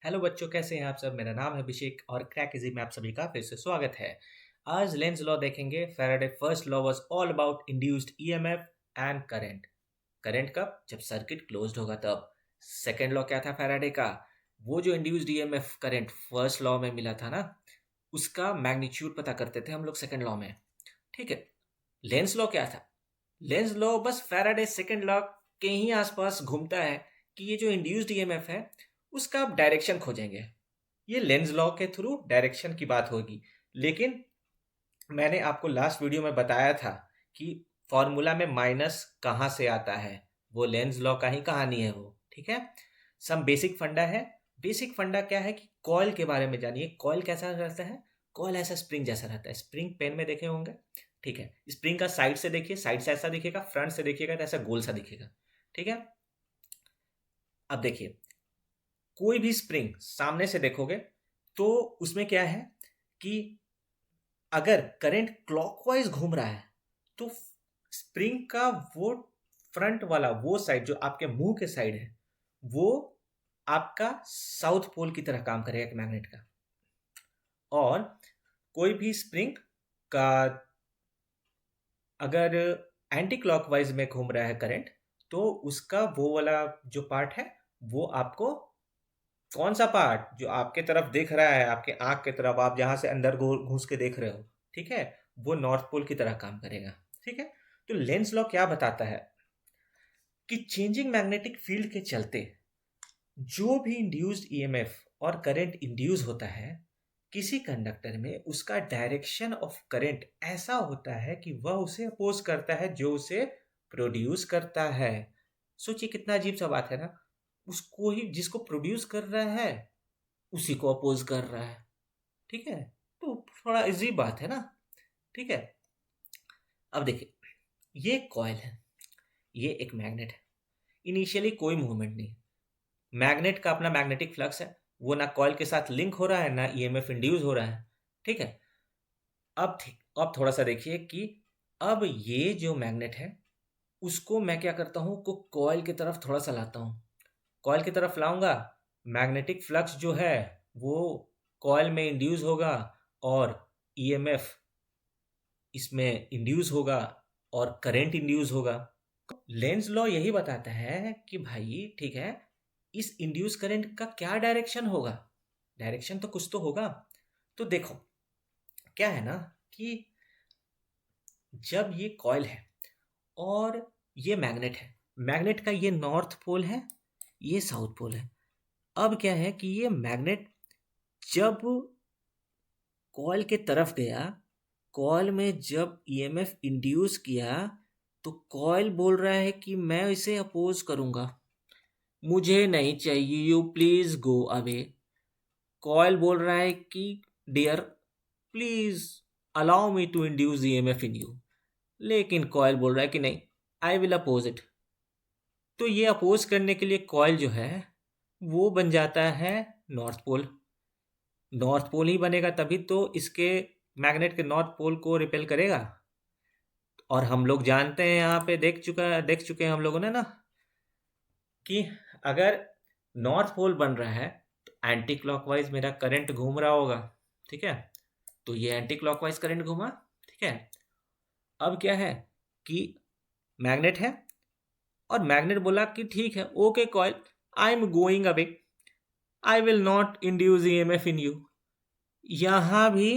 Hello बच्चों, कैसे हैं आप सब। मेरा नाम है अभिषेक और क्रैक इजी में आप सभी का फिर से स्वागत है। आज लेंज लॉ देखेंगे। Faraday first law was all about induced EMF and current. Current कब? जब सर्किट क्लोज्ड होगा तब। सेकंड लॉ क्या था फैराडे का? वो जो induced EMF current first law में मिला था ना, उसका मैग्नीट्यूड पता करते थे हम लोग सेकंड लॉ में। ठीक है। लेंज लॉ क्या था? लेंज लॉ बस फैराडे सेकंड लॉ के ही आसपास घूमता है कि ये जो इंड्यूस्ड ईएमएफ है उसका आप डायरेक्शन खोजेंगे। ये लेंज लॉ के थ्रू डायरेक्शन की बात होगी। लेकिन मैंने आपको लास्ट वीडियो में बताया था कि फॉर्मूला में माइनस कहाँ से आता है। वो लेंज लॉ का ही कहानी है वो। ठीक है। सम बेसिक फंडा है। बेसिक फंडा क्या है कि कॉइल के बारे में जानिए। कॉइल कैसा रहता है? कॉइल ऐसा स्प्रिंग जैसा रहता है। स्प्रिंग पेन में देखे होंगे। ठीक है। स्प्रिंग का साइड से देखिए, साइड से ऐसा दिखेगा, फ्रंट से देखिएगा तो ऐसा गोल सा दिखेगा। ठीक है। अब देखिए, कोई भी स्प्रिंग सामने से देखोगे तो उसमें क्या है कि अगर करंट क्लॉकवाइज घूम रहा है तो स्प्रिंग का वो फ्रंट वाला वो साइड जो आपके मुंह के साइड है वो आपका साउथ पोल की तरह काम करेगा एक मैग्नेट का। और कोई भी स्प्रिंग का अगर एंटी क्लॉकवाइज में घूम रहा है करंट तो उसका वो वाला जो पार्ट है वो आपको, कौन सा पार्ट जो आपके तरफ देख रहा है, आपके आंख के तरफ, आप जहां से अंदर घुस के देख रहे हो, ठीक है, वो नॉर्थ पोल की तरह काम करेगा। ठीक है। तो लेंस लॉ क्या बताता है कि चेंजिंग मैग्नेटिक फील्ड के चलते जो भी इंड्यूस्ड ईएमएफ और करंट इंड्यूस होता है किसी कंडक्टर में, उसका डायरेक्शन ऑफ करंट ऐसा होता है कि वह उसे अपोज करता है जो उसे प्रोड्यूस करता है। सोचिए कितना अजीब सा बात है ना। उसको ही, जिसको प्रोड्यूस कर रहा है उसी को अपोज कर रहा है। ठीक है। तो थोड़ा इजी बात है ना। ठीक है। अब देखिए, ये कॉइल है, ये एक मैग्नेट है। इनिशियली कोई मूवमेंट नहीं। मैग्नेट का अपना मैग्नेटिक फ्लक्स है, वो ना कॉइल के साथ लिंक हो रहा है ना ईएमएफ इंड्यूस हो रहा है। ठीक है। अब थोड़ा सा देखिए कि अब ये जो मैग्नेट है उसको मैं क्या करता हूँ को कॉइल की तरफ थोड़ा सा लाता हूँ। कॉइल की तरफ लाऊंगा, मैग्नेटिक फ्लक्स जो है वो कॉइल में इंड्यूस होगा और ईएमएफ इसमें इंड्यूस होगा और करंट इंड्यूस होगा। लेंज लॉ यही बताता है कि भाई ठीक है, इस इंड्यूस करंट का क्या डायरेक्शन होगा। डायरेक्शन तो कुछ तो होगा। तो देखो क्या है ना कि जब ये कॉइल है और ये मैग्नेट है, मैग्नेट का ये नॉर्थ पोल है, ये साउथ पोल है। अब क्या है कि ये मैग्नेट जब कॉइल के तरफ गया, कॉइल में जब ईएमएफ इंड्यूस किया तो कॉइल बोल रहा है कि मैं इसे अपोज करूंगा, मुझे नहीं चाहिए, you please go away. Coil बोल रहा है कि dear please allow me to induce EMF in you. लेकिन कॉइल बोल रहा है कि नहीं, आई विल अपोज इट। तो ये अपोज करने के लिए कॉइल जो है वो बन जाता है नॉर्थ पोल। नॉर्थ पोल ही बनेगा तभी तो इसके मैग्नेट के नॉर्थ पोल को रिपेल करेगा। और हम लोग जानते हैं, यहाँ पे देख चुके हैं हम लोगों ने ना कि अगर नॉर्थ पोल बन रहा है तो एंटी क्लॉकवाइज मेरा करंट घूम रहा होगा। ठीक है। तो ये एंटी क्लॉकवाइज करंट घूमा। ठीक है। अब क्या है कि मैग्नेट है और मैग्नेट बोला कि ठीक है, okay coil, I am going away, I will not induce EMF in you. यहां भी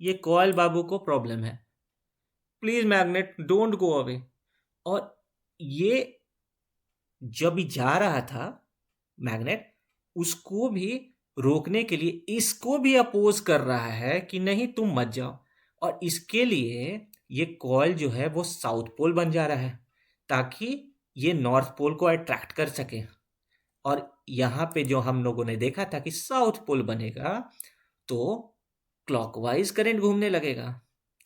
ये कॉइल बाबू को प्रॉब्लम है, please magnet don't go away. और ये जब भी जा रहा था मैग्नेट, उसको भी रोकने के लिए इसको भी अपोज कर रहा है कि नहीं तुम मत जाओ। और इसके लिए ये कॉइल जो है वो साउथ पोल बन जा रहा है ताकि ये नॉर्थ पोल को अट्रैक्ट कर सके। और यहाँ पे जो हम लोगों ने देखा था कि साउथ पोल बनेगा तो क्लॉकवाइज करंट घूमने लगेगा।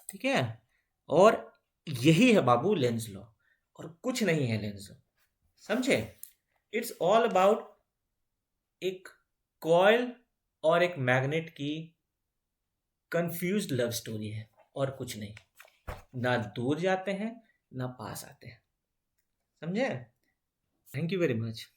ठीक है। और यही है बाबू लेंज लॉ, और कुछ नहीं है लेंज लॉ। समझे? इट्स ऑल अबाउट एक कॉइल और एक मैग्नेट की कंफ्यूज्ड लव स्टोरी है और कुछ नहीं। ना दूर जाते हैं ना पास आते हैं। समझे? Thank you very much.